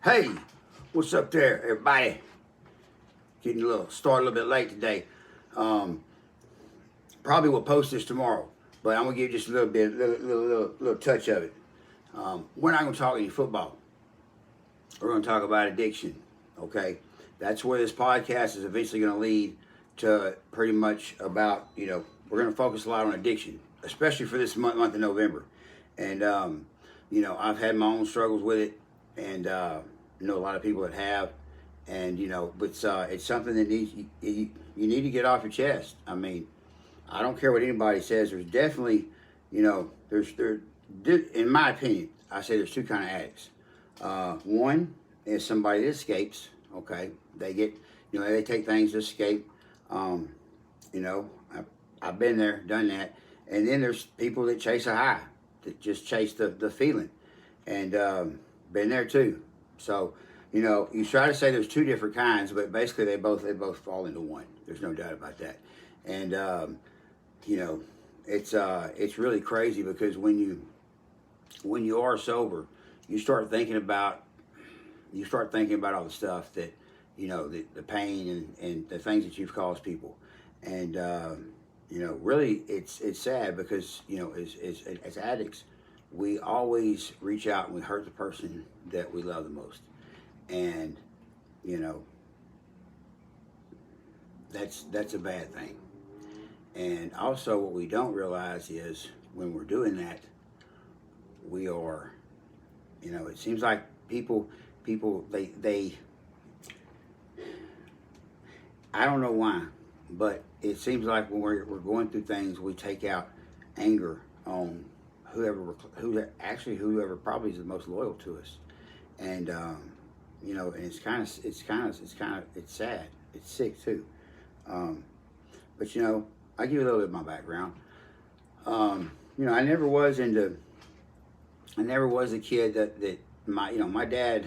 Hey, what's up there, everybody? Getting start a little bit late today. Um, Probably will post this tomorrow, but I'm gonna give you just a little bit, little touch of it. We're not gonna talk any football. We're gonna talk about addiction. Okay, that's where this podcast is eventually gonna lead to. Pretty much about we're gonna focus a lot on addiction, especially for this month of November, and I've had my own struggles with it, and know a lot of people that have, and but it's something that you need to get off your chest. I mean, I don't care what anybody says. There's definitely, there, in my opinion, I say there's two kind of addicts. One is somebody that escapes. Okay, they get, they take things to escape. Um, you know, I've been there, done that. And then there's people that chase a high, that just chase the feeling, and been there too. So, you try to say there's two different kinds, but basically they both fall into one. There's no doubt about that. And you know, it's really crazy because when you are sober, you start thinking about all the stuff that the pain and the things that you've caused people, and really it's sad because as addicts, we always reach out and we hurt the person that we love the most, and you know that's a bad thing. And also, what we don't realize is when we're doing that, we are, it seems like people they I don't know why, but it seems like when we're going through things, we take out anger on whoever probably is the most loyal to us, and and it's sad, it's sick too, but I give you a little bit of my background. I never was a kid that my dad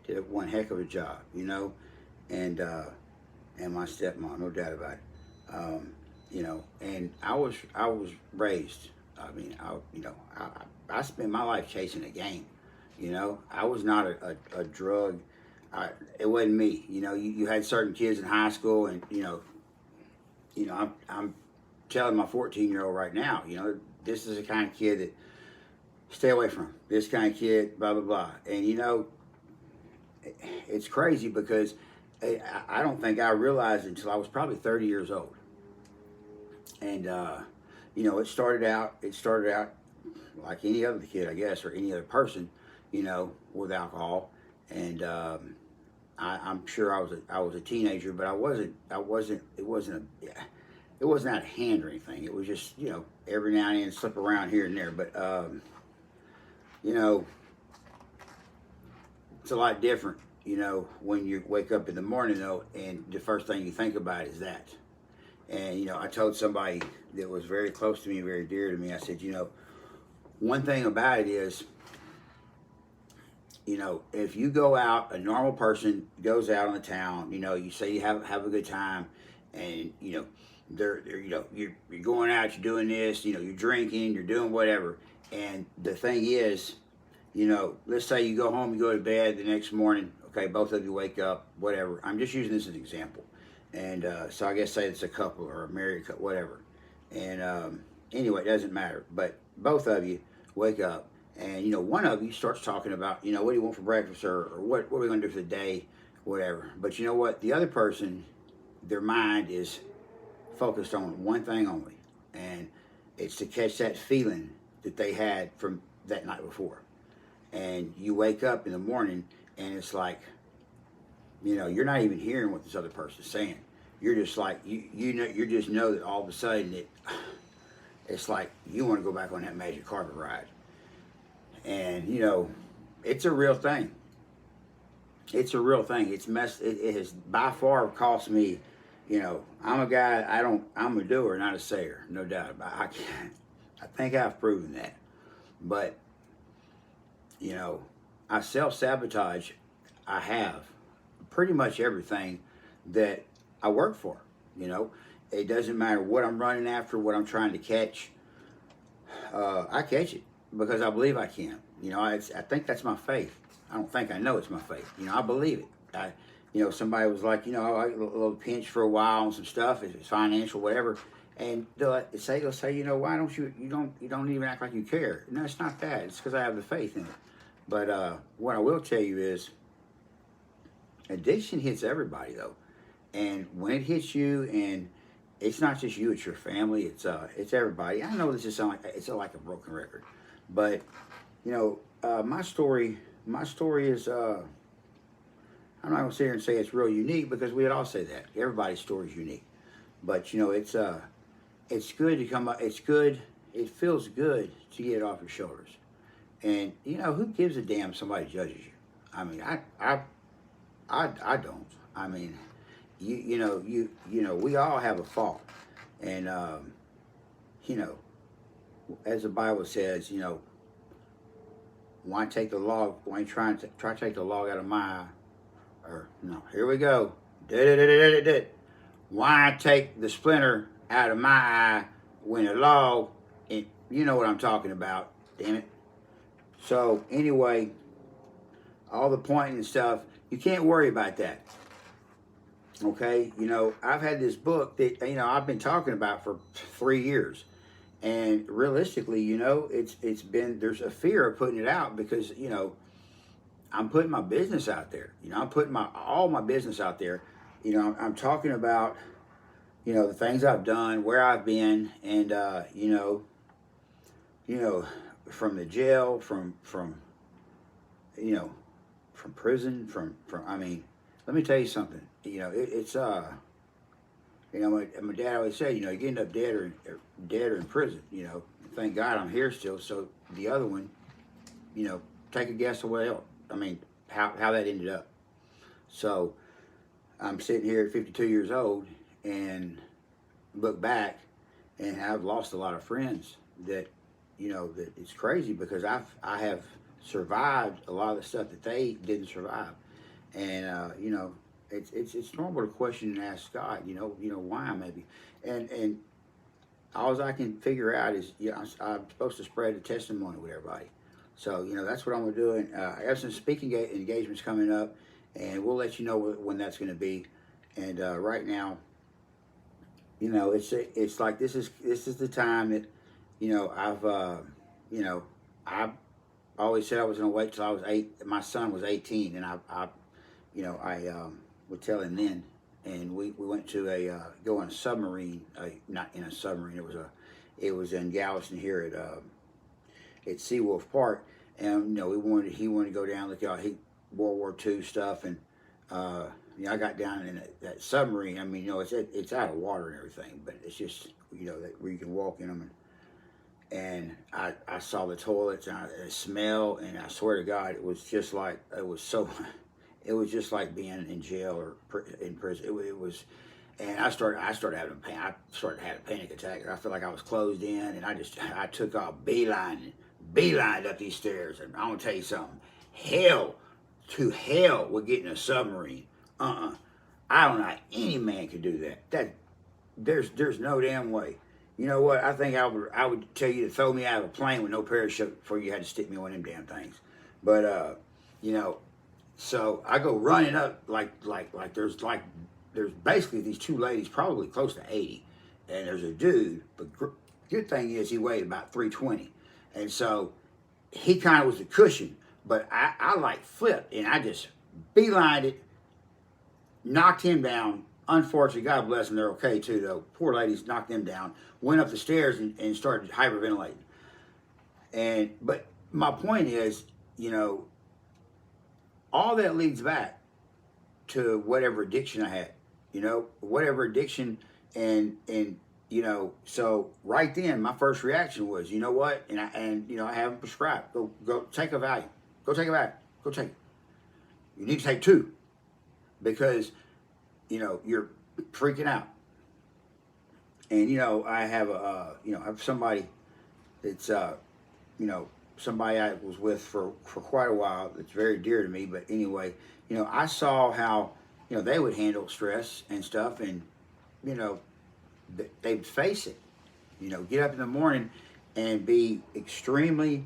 did one heck of a job, and my stepmom, no doubt about it. And I was raised. I mean, I spent my life chasing a game. I was not a drug. It wasn't me. You had certain kids in high school, and I'm telling my 14-year-old right now, this is the kind of kid that stay away from. This kind of kid, blah blah blah. And it's crazy because I don't think I realized it until I was probably 30 years old. And it started out like any other kid, I guess, or any other person, with alcohol. And I'm sure I was a teenager, but it wasn't out of hand or anything. It was just, every now and then slip around here and there. But it's a lot different, when you wake up in the morning though, and the first thing you think about is that. And I told somebody that was very close to me, very dear to me, I said, one thing about it is, if you go out, a normal person goes out on the town, you say you have a good time, and you're going out, you're doing this, you're drinking, you're doing whatever. And the thing is, let's say you go home, you go to bed the next morning, okay, both of you wake up, whatever. I'm just using this as an example. And so I guess say it's a couple or a married couple, whatever. And anyway, it doesn't matter. But both of you wake up, and one of you starts talking about, what do you want for breakfast, or what are we going to do for the day, whatever. But you know what? The other person, their mind is focused on one thing only, and it's to catch that feeling that they had from that night before. And you wake up in the morning, and it's like, you're not even hearing what this other person's saying. You're just like, you just know that all of a sudden it's like you want to go back on that magic carpet ride. And it's a real thing. It's a real thing. It has by far cost me. I'm a guy. I'm a doer, not a sayer, no doubt about it. I think I've proven that. But I self-sabotage. I have pretty much everything that I work for. It doesn't matter what I'm running after, what I'm trying to catch. I catch it because I believe I can. I think that's my faith. I don't think I know it's my faith. You know, I believe it. Somebody was like, I got a little pinch for a while on some stuff, if it's financial, whatever. And they'll say, why don't you don't even act like you care? No, it's not that. It's because I have the faith in it. But what I will tell you is, addiction hits everybody though, and when it hits you, and it's not just you, it's your family, it's everybody. I know this is sound like it's like a broken record, but my story is I'm not gonna sit here and say it's real unique, because we'd all say that everybody's story is unique. But it's good to come up. It's good. It feels good to get it off your shoulders. And who gives a damn if somebody judges you? I mean, I don't. I mean, we all have a fault, and as the Bible says, why take the log? Why try to take the log out of my eye? Or no, here we go. Why take the splinter out of my eye when the log? And you know what I'm talking about. Damn it. So anyway, all the pointing and stuff, you can't worry about that. Okay, I've had this book that I've been talking about for 3 years, and realistically, it's been, there's a fear of putting it out, because I'm putting my business out there. I'm putting all my business out there. I'm talking about the things I've done, where I've been, and from the jail, from prison, from I mean, let me tell you something. It's my dad always said, you end up dead or in prison. Thank God I'm here still. So the other one, take a guess of what else. I mean, how that ended up. So I'm sitting here at 52 years old and look back, and I've lost a lot of friends that that it's crazy, because I have survived a lot of the stuff that they didn't survive. And it's normal to question and ask God, why, maybe. And all I can figure out is, I'm supposed to spread the testimony with everybody. So that's what I'm gonna do. And I have some speaking engagements coming up, and we'll let you know when that's gonna be. And right now, it's like this is the time that I've always said I was gonna wait till I was 8. My son was 18, and I would tell him then. And we went to go on a submarine. Not in a submarine. It was in Galveston here at Seawolf Park, and he wanted to go down, look at all World War II stuff, and I got down in that submarine. I mean, it's out of water and everything, but it's just where you can walk in them. And I saw the toilets, and the smell, and I swear to God, it was just like being in jail or in prison. It was, and I started having a panic attack. I felt like I was closed in, and I took off beelined up these stairs. And I'm gonna tell you something, hell with getting a submarine. I don't know how any man could do that. There's no damn way. You know what? I think I would tell you to throw me out of a plane with no parachute before you had to stick me on them damn things. But so I go running up like there's basically these two ladies, probably close to 80, and there's a dude. But good thing is he weighed about 320, and so he kind of was a cushion. But I like flipped, and I just beelined it, knocked him down. Unfortunately, God bless them, they're okay too, though. Poor ladies knocked them down, went up the stairs and started hyperventilating. But my point is, all that leads back to whatever addiction I had, whatever addiction, and so right then my first reaction was, you know what, and I have them prescribed. Go take a Valium. Go take a Valium. Go take it. You need to take 2, because you're freaking out. And I have I have somebody that's somebody I was with for quite a while that's very dear to me. But anyway, I saw how they would handle stress and stuff, and they'd face it. Get up in the morning and be extremely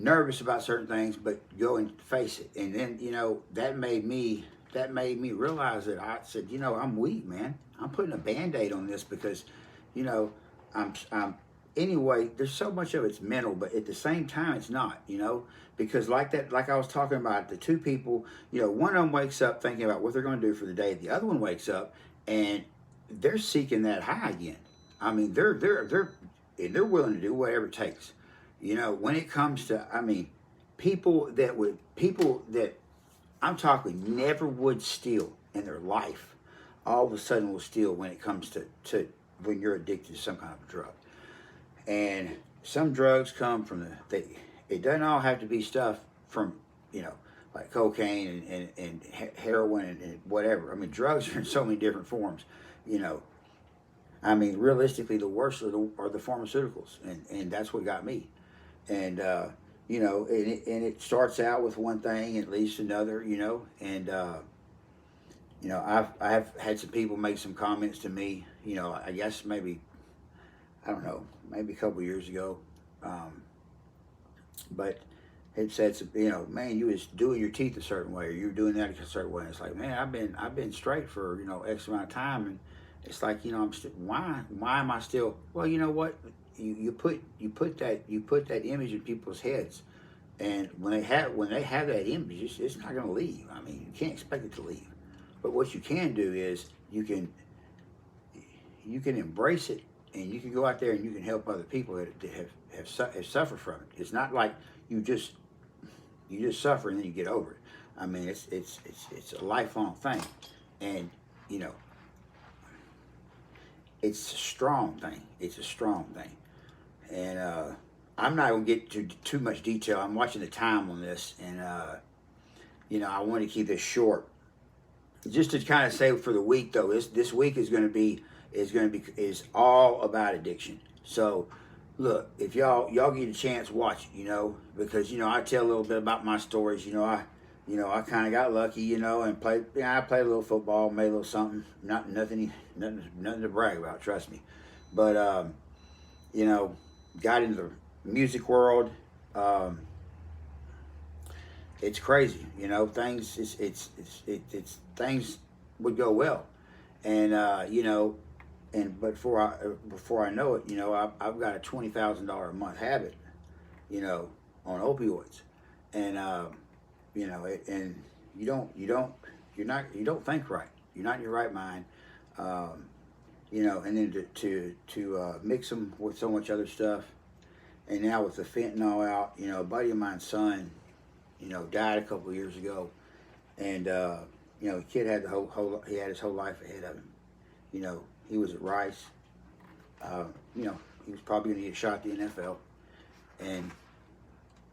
nervous about certain things, but go and face it. And then, you know, that made me realize that I said, you know, I'm weak, man. I'm putting a Band-Aid on this because, you know, I'm anyway, there's so much of it's mental, but at the same time it's not, you know, because like I was talking about, the two people, you know, one of them wakes up thinking about what they're going to do for the day. The other one wakes up and they're seeking that high again. I mean, they're willing to do whatever it takes. You know, when it comes to, I mean, people that I'm talking never would steal in their life, all of a sudden will steal when it comes to when you're addicted to some kind of drug. And some drugs come from it doesn't all have to be stuff from, you know, like cocaine and heroin and whatever. I mean, drugs are in so many different forms, you know. I mean, realistically, the worst are the pharmaceuticals, and that's what got me. And you know, and it starts out with one thing and it leads to another, you know. And you know, I've had some people make some comments to me, you know, I guess maybe, I don't know, maybe a couple years ago, but it said, you know, man, you was doing your teeth a certain way, or you were doing that a certain way. It's like, man, I've been straight for, you know, X amount of time, and it's like, you know, I'm still, why am I still? Well, you know what, you put that image in people's heads, and when they have that image, it's not going to leave. I mean, you can't expect it to leave. But what you can do is you can embrace it, and you can go out there and you can help other people that have suffered from it. It's not like you just suffer and then you get over it. I mean, it's a lifelong thing, and you know, it's a strong thing. It's a strong thing, and I'm not gonna get to too much detail. I'm watching the time on this, and you know, I want to keep this short. Just to kind of say for the week though, this week is all about addiction. So look, if y'all get a chance, watch it, you know, because, you know, I tell a little bit about my stories. You know, I kind of got lucky, you know, and I played a little football, made a little something, nothing to brag about, trust me. But you know, got into the music world. It's crazy, you know. Things things would go well, and you know, but before I know it, you know, I've got a $20,000 a month habit, you know, on opioids, and you know, and you don't think right. You're not in your right mind, you know, and then to mix them with so much other stuff, and now with the fentanyl out, you know, a buddy of mine's son, you know, died a couple of years ago, and you know, the kid had he had his whole life ahead of him. You know, he was at Rice. You know, he was probably going to get shot at the NFL, and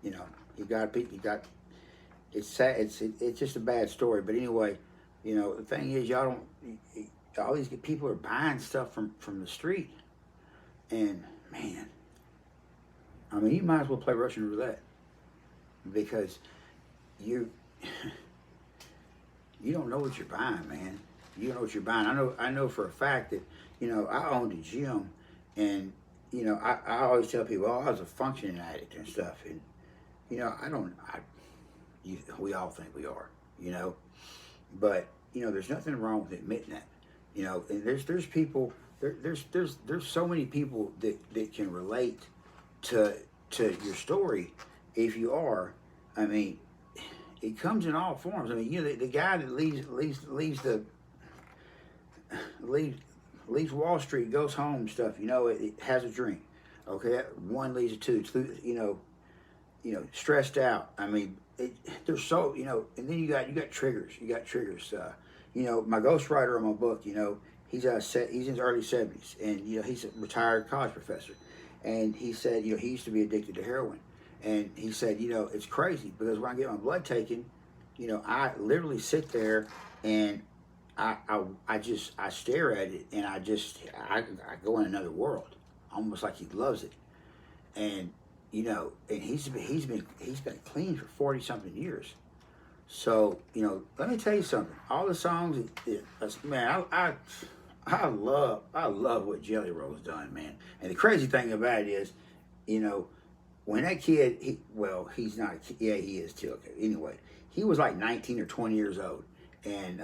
you know, he got. It's sad. It's just a bad story. But anyway, you know, the thing is, all these people are buying stuff from the street, and man, I mean, you might as well play Russian roulette, because you don't know what you're buying, man. You don't know what you're buying. I know for a fact that, you know, I owned a gym, and you know, I always tell people, oh, I was a functioning addict and stuff, and you know, we all think we are, you know, but you know, there's nothing wrong with admitting that, you know, and there's people, there's so many people that can relate to your story if you are. I mean, it comes in all forms. I mean, you know, the guy that leaves Wall Street, goes home and stuff, you know, it has a drink. Okay, one leads to two, you know, stressed out. I mean, they're so, you know, and then you got triggers. You got triggers. You know, my ghostwriter on my book, you know, he's in his early 70s, and you know, he's a retired college professor, and he said, you know, he used to be addicted to heroin. And he said, you know, it's crazy because when I get my blood taken, you know, I literally sit there and I stare at it, and I go in another world, almost like he loves it. And you know, and he's been clean for 40 something years. So you know, let me tell you something. All the songs, man, I love what Jelly Roll's done, man. And the crazy thing about it is, you know, when that kid, he's not a kid. Yeah, he is too. Okay. Anyway, he was like 19 or 20 years old. And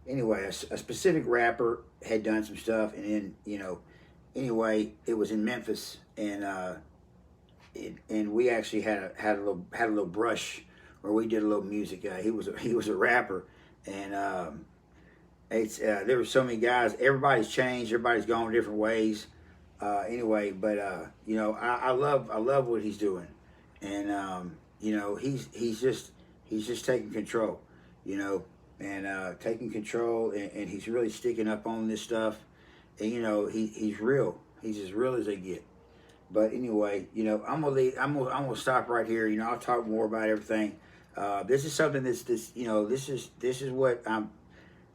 anyway, a specific rapper had done some stuff. And then, anyway, it was in Memphis. And we actually had a little brush where we did a little music. He was a rapper. And there were so many guys. Everybody's changed. Everybody's gone different ways. Anyway, but I love what he's doing, and he's just taking control, and taking control, and he's really sticking up on this stuff, and he's real. He's as real as they get. But anyway, I'm gonna stop right here. I'll talk more about everything. This is something this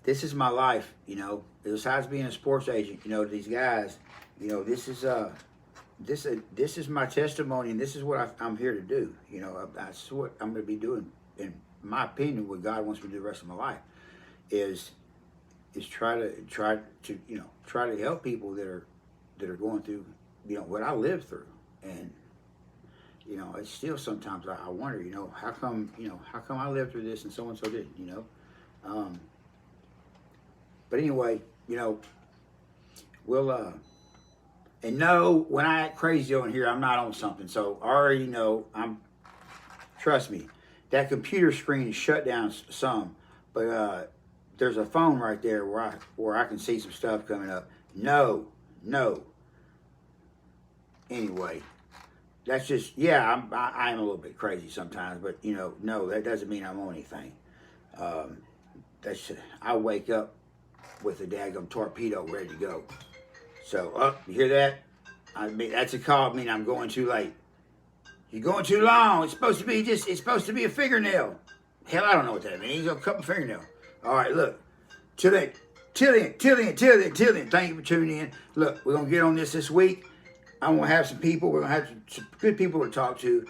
is my life. Besides being a sports agent, these guys. This is my testimony, and this is what I'm here to do. That's what I'm going to be doing. In my opinion, what God wants me to do the rest of my life is try to help people that are going through what I lived through. And it's still sometimes I wonder, how come I lived through this and so didn't. But anyway, we'll and no, when I act crazy on here, I'm not on something. So I already know, trust me, that computer screen is shut down some, but there's a phone right there where I can see some stuff coming up. No. Anyway, that's just, yeah, I am a little bit crazy sometimes, but no, that doesn't mean I'm on anything. I wake up with a daggum torpedo ready to go. So, you hear that? That's a call. I mean, I'm going too late. You're going too long. It's supposed to be a fingernail. Hell, I don't know what that means. A couple fingernails. All right, look. Till then. Thank you for tuning in. Look, we're going to get on this week. I'm going to have some people. We're going to have some good people to talk to.